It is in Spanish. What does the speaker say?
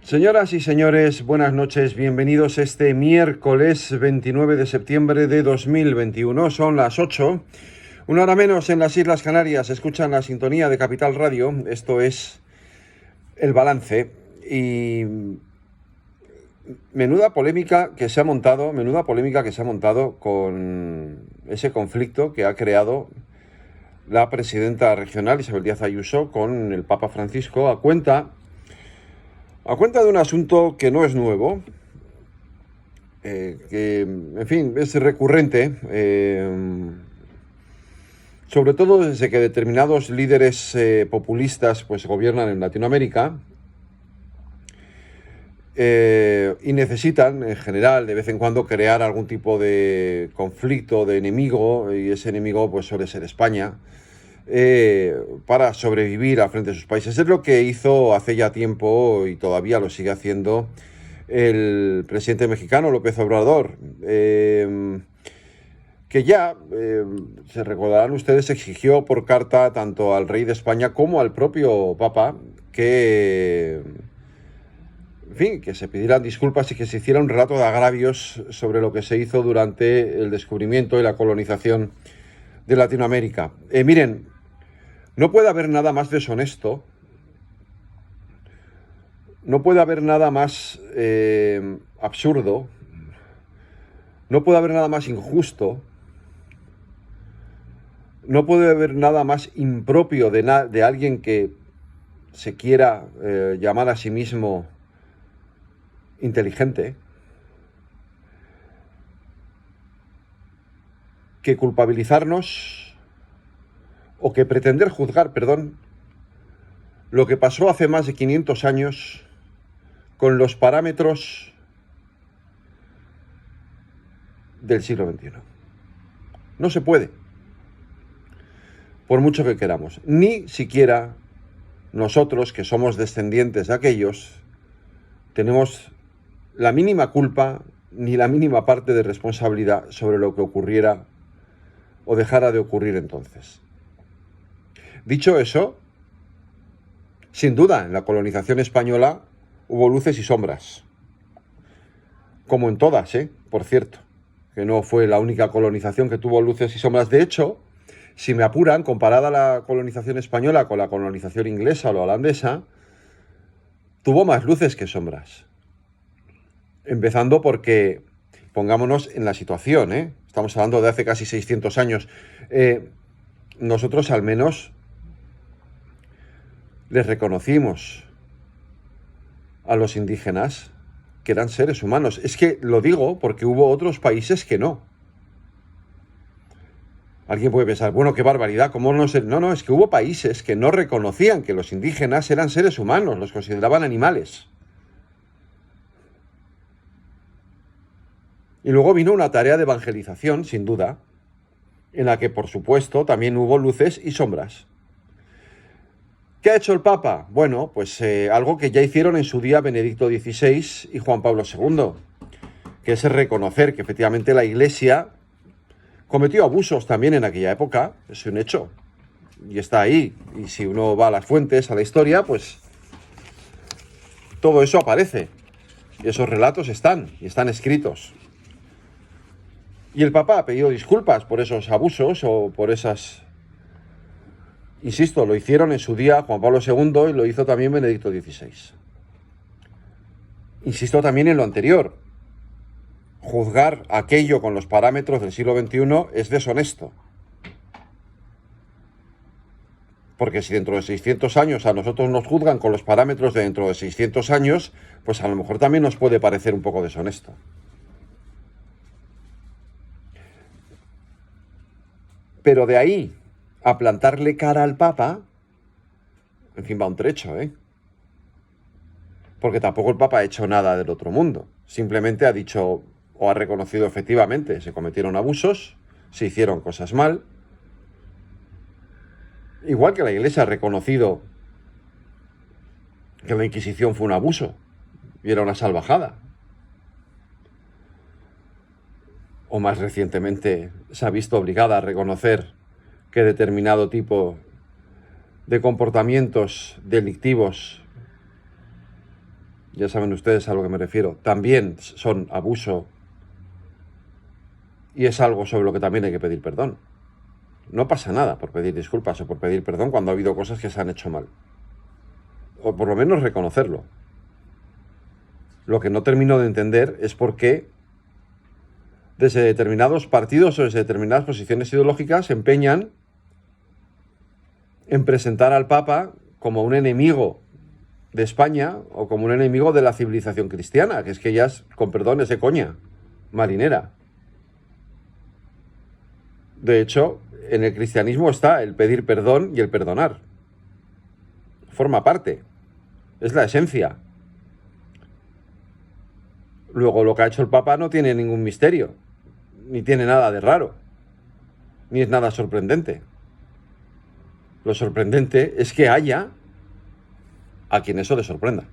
Señoras y señores, buenas noches, bienvenidos este miércoles 29 de septiembre de 2021. Son las 8, una hora menos en las Islas Canarias. Escuchan la sintonía de Capital Radio. Esto es El Balance. Y menuda polémica que se ha montado con ese conflicto que ha creado la presidenta regional Isabel Díaz Ayuso con el Papa Francisco a cuenta de un asunto que no es nuevo, que, en fin, es recurrente, sobre todo desde que determinados líderes populistas pues gobiernan en Latinoamérica y necesitan, en general, de vez en cuando crear algún tipo de conflicto, de enemigo, y ese enemigo pues suele ser España, para sobrevivir al frente de sus países. Es lo que hizo hace ya tiempo y todavía lo sigue haciendo el presidente mexicano López Obrador, que ya, se recordarán ustedes, exigió por carta tanto al rey de España como al propio Papa que, en fin, que se pidieran disculpas y que se hiciera un relato de agravios sobre lo que se hizo durante el descubrimiento y la colonización de Latinoamérica. Miren, no puede haber nada más deshonesto, no puede haber nada más absurdo, no puede haber nada más injusto, no puede haber nada más impropio de alguien que se quiera llamar a sí mismo inteligente, que culpabilizarnos o que pretender juzgar, lo que pasó hace más de 500 años con los parámetros del siglo XXI. No se puede, por mucho que queramos. Ni siquiera nosotros, que somos descendientes de aquellos, tenemos la mínima culpa ni la mínima parte de responsabilidad sobre lo que ocurriera o dejara de ocurrir entonces. Dicho eso, sin duda, en la colonización española hubo luces y sombras, como en todas, por cierto, que no fue la única colonización que tuvo luces y sombras. De hecho, si me apuran, comparada la colonización española con la colonización inglesa o la holandesa, tuvo más luces que sombras. Empezando porque, pongámonos en la situación, estamos hablando de hace casi 600 años, nosotros al menos les reconocimos a los indígenas que eran seres humanos. Es que lo digo porque hubo otros países que no. Alguien puede pensar, bueno, qué barbaridad, ¿cómo no sé? No, es que hubo países que no reconocían que los indígenas eran seres humanos, los consideraban animales. Y luego vino una tarea de evangelización, sin duda, en la que, por supuesto, también hubo luces y sombras. ¿Qué ha hecho el Papa? Bueno, pues algo que ya hicieron en su día Benedicto XVI y Juan Pablo II, que es reconocer que efectivamente la Iglesia cometió abusos también en aquella época, es un hecho, y está ahí. Y si uno va a las fuentes, a la historia, pues todo eso aparece, y esos relatos están escritos. Y el Papa ha pedido disculpas por esos abusos o por esas... Insisto, lo hicieron en su día Juan Pablo II y lo hizo también Benedicto XVI. Insisto también en lo anterior. Juzgar aquello con los parámetros del siglo XXI es deshonesto. Porque si dentro de 600 años a nosotros nos juzgan con los parámetros de dentro de 600 años, pues a lo mejor también nos puede parecer un poco deshonesto. Pero de ahí a plantarle cara al Papa, en fin, va un trecho, Porque tampoco el Papa ha hecho nada del otro mundo. Simplemente ha dicho o ha reconocido efectivamente, se cometieron abusos, se hicieron cosas mal. Igual que la Iglesia ha reconocido que la Inquisición fue un abuso y era una salvajada. O más recientemente se ha visto obligada a reconocer que determinado tipo de comportamientos delictivos ya saben ustedes a lo que me refiero, también son abuso y es algo sobre lo que también hay que pedir perdón. No pasa nada por pedir disculpas o por pedir perdón cuando ha habido cosas que se han hecho mal. O por lo menos reconocerlo. Lo que no termino de entender es por qué desde determinados partidos o desde determinadas posiciones ideológicas se empeñan en presentar al Papa como un enemigo de España o como un enemigo de la civilización cristiana, que es que ya es, con perdón, es de coña marinera. De hecho, en el cristianismo está el pedir perdón y el perdonar. Forma parte. Es la esencia. Luego, lo que ha hecho el Papa no tiene ningún misterio, ni tiene nada de raro, ni es nada sorprendente. Lo sorprendente es que haya a quien eso le sorprenda.